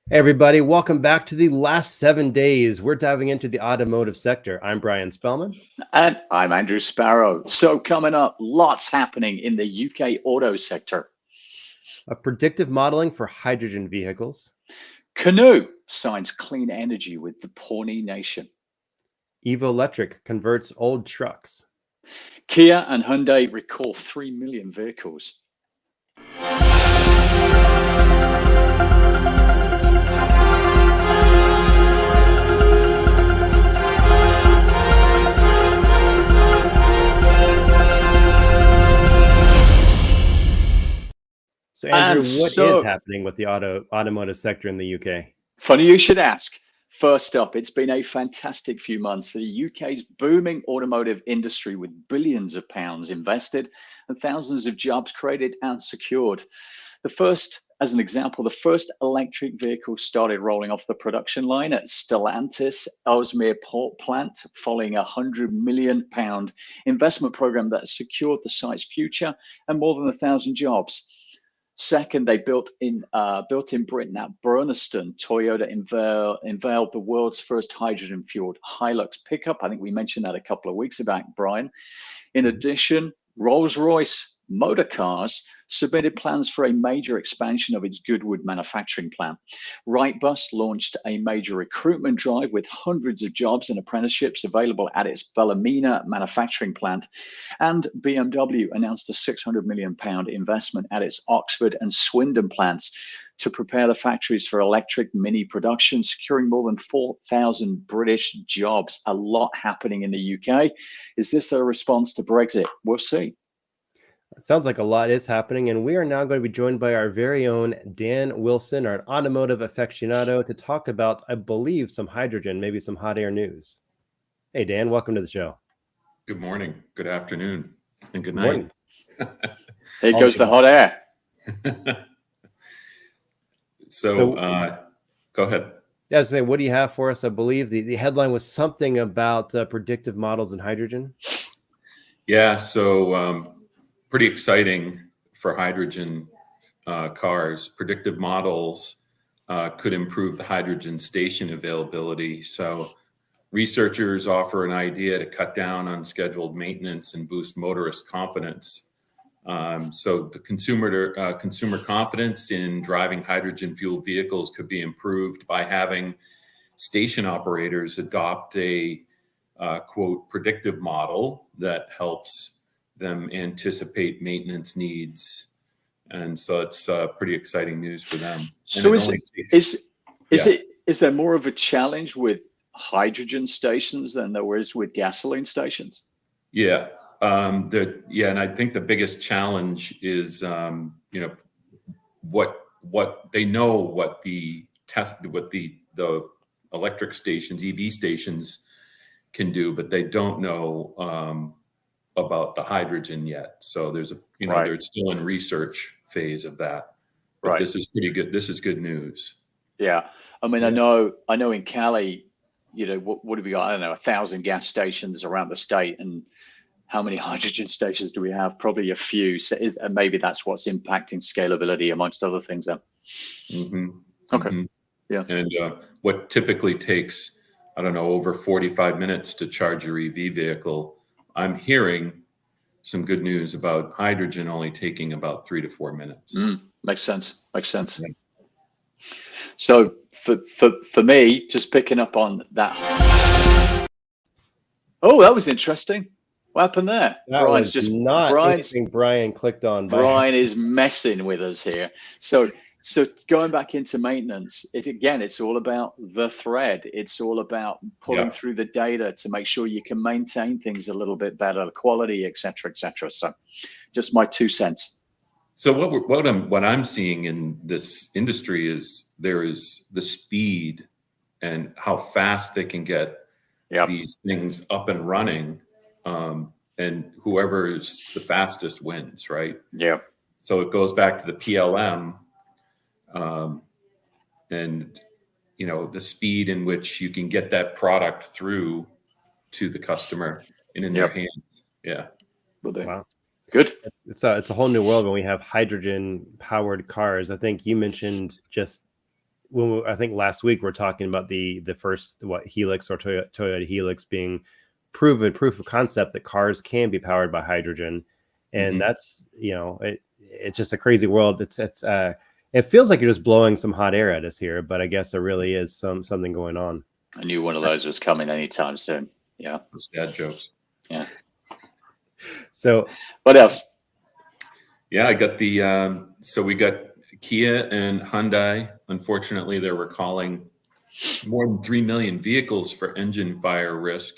Hey everybody, welcome back to the last 7 days. We're diving into the automotive sector. I'm Bryan Spellman. And I'm Andrew Sparrow. So, coming up, lots happening in the UK auto sector. Predictive modeling for hydrogen vehicles. Canoe signs clean energy with the Pawnee Nation. Evo Electric converts old trucks. Kia and Hyundai recall 3 million vehicles. So Andrew, what is happening with the automotive sector in the UK? Funny you should ask. First up, it's been a fantastic few months for the UK's booming automotive industry with billions of pounds invested and thousands of jobs created and secured. As an example, the first electric vehicle started rolling off the production line at Stellantis Ellesmere Port Plant following a £100 million investment program that secured the site's future and more than 1,000 jobs. Second, they built in Britain at Burnaston. Toyota unveiled the world's first hydrogen-fueled Hilux pickup. I think we mentioned that a couple of weeks back, Brian. In addition, Rolls-Royce Motor Cars submitted plans for a major expansion of its Goodwood manufacturing plant. Wrightbus launched a major recruitment drive with hundreds of jobs and apprenticeships available at its Ballymena manufacturing plant. And BMW announced a £600 million investment at its Oxford and Swindon plants to prepare the factories for electric mini production, securing more than 4,000 British jobs. A lot happening in the UK. Is this their response to Brexit? We'll see. It sounds like a lot is happening, and we are now going to be joined by our very own Dan Wilson, our automotive aficionado, to talk about, I believe, some hydrogen, maybe some hot air news. Hey, Dan, welcome to the show. Good morning, good afternoon, and good night. There goes the hot air. So go ahead. Yeah, I was saying, what do you have for us? I believe the headline was something about predictive models in hydrogen. Yeah, so pretty exciting for hydrogen cars. Predictive models could improve the hydrogen station availability. So researchers offer an idea to cut down on scheduled maintenance and boost motorist confidence. So the consumer confidence in driving hydrogen-fueled vehicles could be improved by having station operators adopt a quote predictive model that helps them anticipate maintenance needs, and so it's pretty exciting news for them. So is there more of a challenge with hydrogen stations than there is with gasoline stations? Yeah. And I think the biggest challenge is, what the electric stations, EV stations can do, but they don't know about the hydrogen yet. So there's they're still in research phase of that. But this is pretty good. This is good news. Yeah. I mean, I know in Cali, what have we got? I don't know, 1,000 gas stations around the state, and how many hydrogen stations do we have? Probably a few. So maybe that's what's impacting scalability amongst other things then. Mm-hmm. Okay. Mm-hmm. Yeah. And what typically takes, I don't know, over 45 minutes to charge your EV vehicle, I'm hearing some good news about hydrogen only taking about 3 to 4 minutes. Makes sense. Yeah. So for me, just picking up on that. Oh, that was interesting. What happened there? Brian's just not anything Brian clicked on. Brian is messing with us here. So going back into maintenance, it's all about the thread. It's all about pulling through the data to make sure you can maintain things a little bit better, the quality, et cetera, et cetera. So just my 2 cents. So what I'm seeing in this industry is there is the speed and how fast they can get these things up and running. And whoever is the fastest wins, right? Yeah. So it goes back to the PLM. And the speed in which you can get that product through to the customer and in their hands. Yeah. Wow. Good. It's a whole new world when we have hydrogen powered cars. I think you mentioned just I think last week we're talking about the first Helix or Toyota Helix being proof of concept that cars can be powered by hydrogen, and that's it's just a crazy world. It feels like you're just blowing some hot air at us here, but I guess there really is something going on. I knew one of those was coming anytime soon. Yeah, those dad jokes. Yeah. So what else? Yeah, I got the so we got Kia and Hyundai. Unfortunately, they're recalling more than 3 million vehicles for engine fire risk.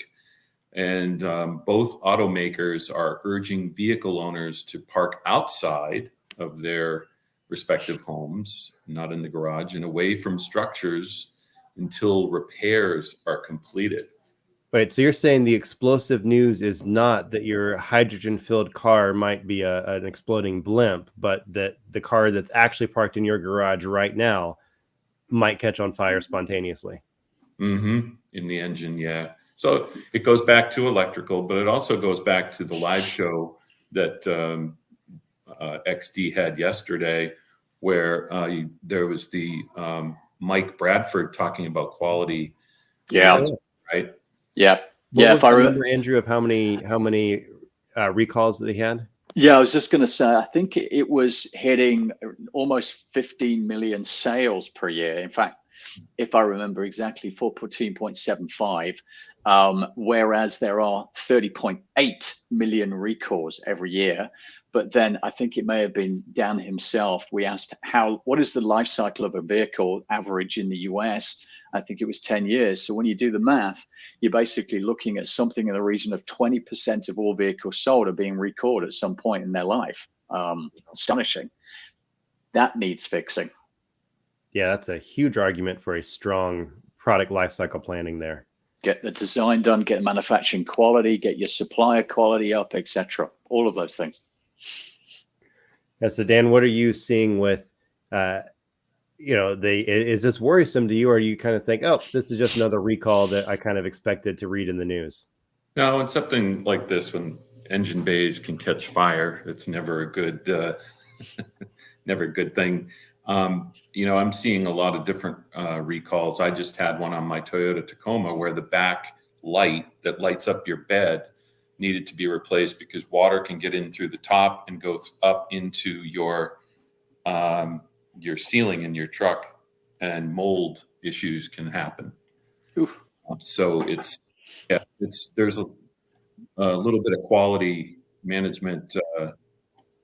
And both automakers are urging vehicle owners to park outside of their respective homes, not in the garage, and away from structures until repairs are completed. Right. So you're saying the explosive news is not that your hydrogen-filled car might be an exploding blimp, but that the car that's actually parked in your garage right now might catch on fire spontaneously. In the engine, yeah. So it goes back to electrical, but it also goes back to the live show that XD had yesterday, where there was the Mike Bradford talking about quality. Yeah. Right. Yeah. What was the number, Andrew, of how many recalls that he had? Yeah, I was just going to say, I think it was hitting almost 15 million sales per year. In fact, if I remember exactly, 14.75, whereas there are 30.8 million recalls every year. But then I think it may have been Dan himself. We asked what is the life cycle of a vehicle average in the US? I think it was 10 years. So when you do the math, you're basically looking at something in the region of 20% of all vehicles sold are being recalled at some point in their life. Astonishing. That needs fixing. Yeah, that's a huge argument for a strong product lifecycle planning there. Get the design done, get manufacturing quality, get your supplier quality up, etc. All of those things. Yeah, so Dan, what are you seeing with, is this worrisome to you, or you kind of think, oh, this is just another recall that I kind of expected to read in the news? No, it's something like this, when engine bays can catch fire, it's never a good, never a good thing. I'm seeing a lot of different recalls. I just had one on my Toyota Tacoma where the back light that lights up your bed needed to be replaced because water can get in through the top and go up into your ceiling in your truck, and mold issues can happen. Oof. So there's a little bit of quality management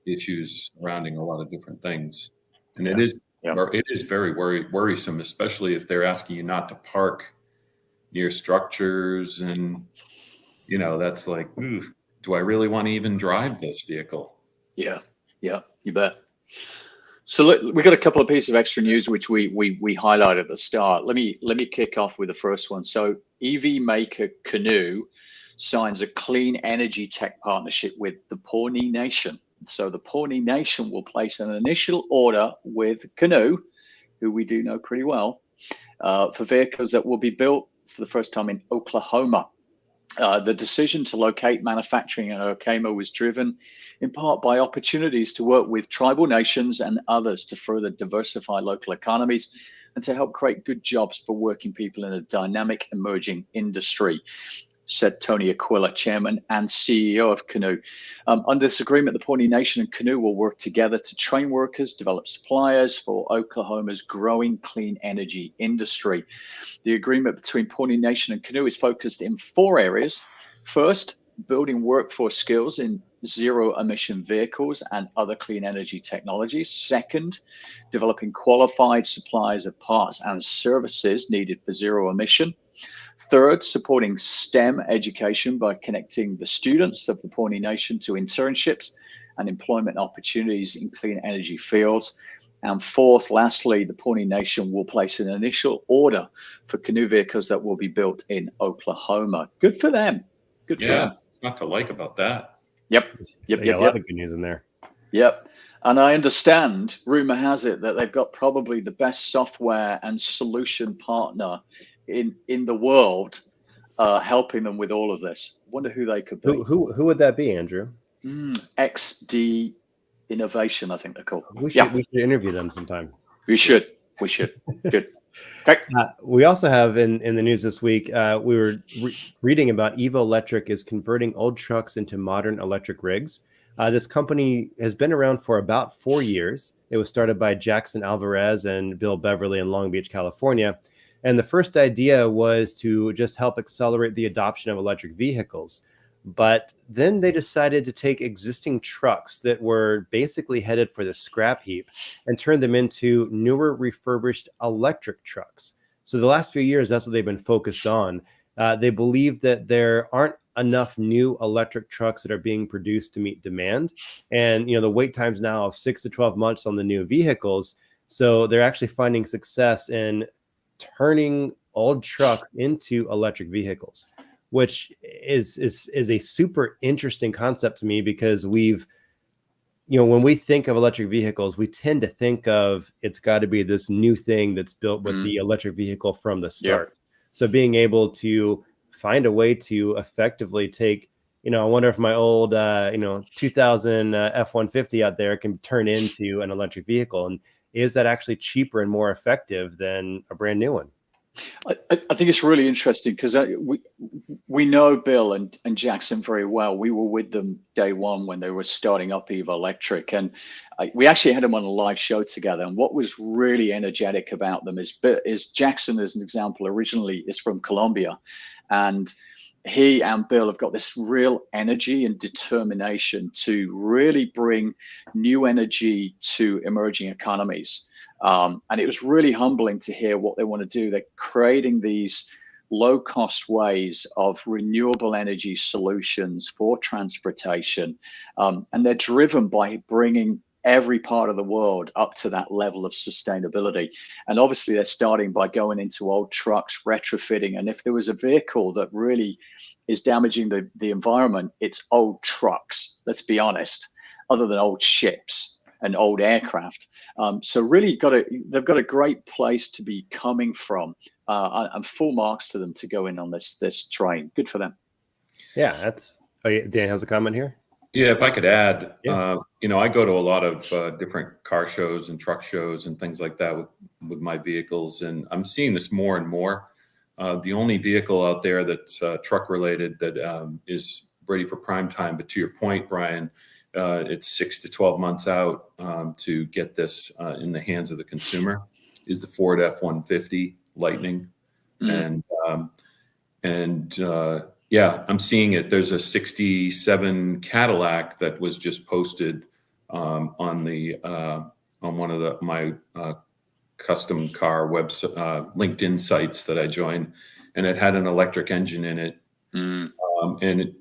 issues surrounding a lot of different things, and it is very worrisome, especially if they're asking you not to park near structures, and that's like, ooh, do I really want to even drive this vehicle? Yeah, you bet. So look, we got a couple of pieces of extra news which we highlighted at the start. Let me kick off with the first one. So EV maker Canoo signs a clean energy tech partnership with the Pawnee Nation. So the Pawnee Nation will place an initial order with Canoo, who we do know pretty well, for vehicles that will be built for the first time in Oklahoma. The decision to locate manufacturing in Oklahoma was driven in part by opportunities to work with tribal nations and others to further diversify local economies and to help create good jobs for working people in a dynamic emerging industry, said Tony Aquila, chairman and CEO of Canoo. Under this agreement, the Pawnee Nation and Canoo will work together to train workers, develop suppliers for Oklahoma's growing clean energy industry. The agreement between Pawnee Nation and Canoo is focused in 4 areas. First, building workforce skills in zero-emission vehicles and other clean energy technologies. Second, developing qualified suppliers of parts and services needed for zero emission. Third, supporting STEM education by connecting the students of the Pawnee Nation to internships and employment opportunities in clean energy fields. And fourth, lastly, the Pawnee Nation will place an initial order for Canoo vehicles that will be built in Oklahoma. Good for them. Good for them. Not to like about that. Yep. A lot of good news in there. Yep. And I understand, rumor has it, that they've got probably the best software and solution partner in the world helping them with all of this. Wonder who they could be. Who would that be, Andrew? XD Innovation, I think they're called. We should interview them sometime. We should. Good. Okay. We also have in the news this week, we were reading about Evo Electric is converting old trucks into modern electric rigs. This company has been around for about 4 years. It was started by Jackson Alvarez and Bill Beverly in Long Beach, California. And the first idea was to just help accelerate the adoption of electric vehicles. But then they decided to take existing trucks that were basically headed for the scrap heap and turn them into newer refurbished electric trucks. So the last few years, that's what they've been focused on. They believe that there aren't enough new electric trucks that are being produced to meet demand. And, the wait times now of 6 to 12 months on the new vehicles. So they're actually finding success in turning old trucks into electric vehicles, which is a super interesting concept to me, because when we think of electric vehicles, we tend to think of it's got to be this new thing that's built with the electric vehicle from the start. Yep. So being able to find a way to effectively take, I wonder if my old, 2000 F-150 out there can turn into an electric vehicle. And is that actually cheaper and more effective than a brand new one? I think it's really interesting because we know Bill and Jackson very well. We were with them day one when they were starting up Evo Electric, and we actually had them on a live show together. And what was really energetic about them is Jackson, as an example, originally is from Colombia, and he and Bill have got this real energy and determination to really bring new energy to emerging economies. And it was really humbling to hear what they want to do. They're creating these low-cost ways of renewable energy solutions for transportation. And they're driven by bringing every part of the world up to that level of sustainability. And obviously, they're starting by going into old trucks, retrofitting. And if there was a vehicle that really is damaging the environment, it's old trucks, let's be honest, other than old ships and old aircraft. So really they've got a great place to be coming from, and full marks to them to go in on this train. Good for them. Yeah, Dan has a comment here. Yeah, if I could add, I go to a lot of different car shows and truck shows and things like that with my vehicles, and I'm seeing this more and more. The only vehicle out there that's truck related that is ready for prime time, but to your point, Brian, it's 6 to 12 months out to get this in the hands of the consumer, is the Ford F-150 Lightning. Mm-hmm. I'm seeing it. There's a 67 Cadillac that was just posted on one of my custom car website, LinkedIn sites that I joined, and it had an electric engine in it. And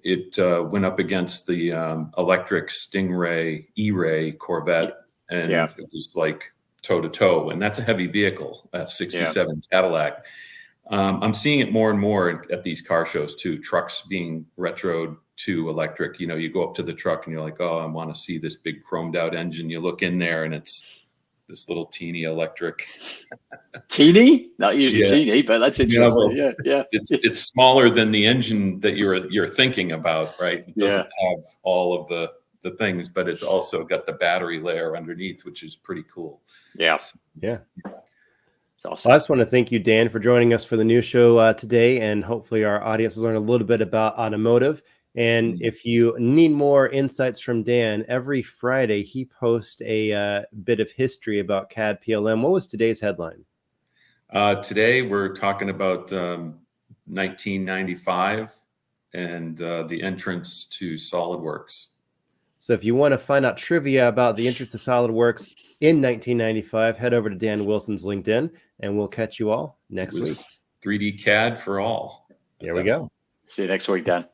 it went up against the electric Stingray E-Ray Corvette, and it was like toe to toe. And that's a heavy vehicle, that 67 Cadillac. I'm seeing it more and more at these car shows too. Trucks being retroed to electric. You go up to the truck and you're like, oh, I want to see this big chromed out engine. You look in there and it's this little teeny electric. Teeny? Not usually teeny, but that's interesting. It's smaller than the engine that you're thinking about, right? It doesn't have all of the things, but it's also got the battery layer underneath, which is pretty cool. Yeah. Yeah. It's awesome. Well, I just want to thank you, Dan, for joining us for the news show today, and hopefully our audience has learned a little bit about automotive. And if you need more insights from Dan, every Friday he posts a bit of history about CAD PLM. What was today's headline? Today we're talking about 1995 and the entrance to SolidWorks. So if you want to find out trivia about the entrance to SolidWorks in 1995, head over to Dan Wilson's LinkedIn, and we'll catch you all next week. 3D CAD for all. There we go. See you next week, Dan.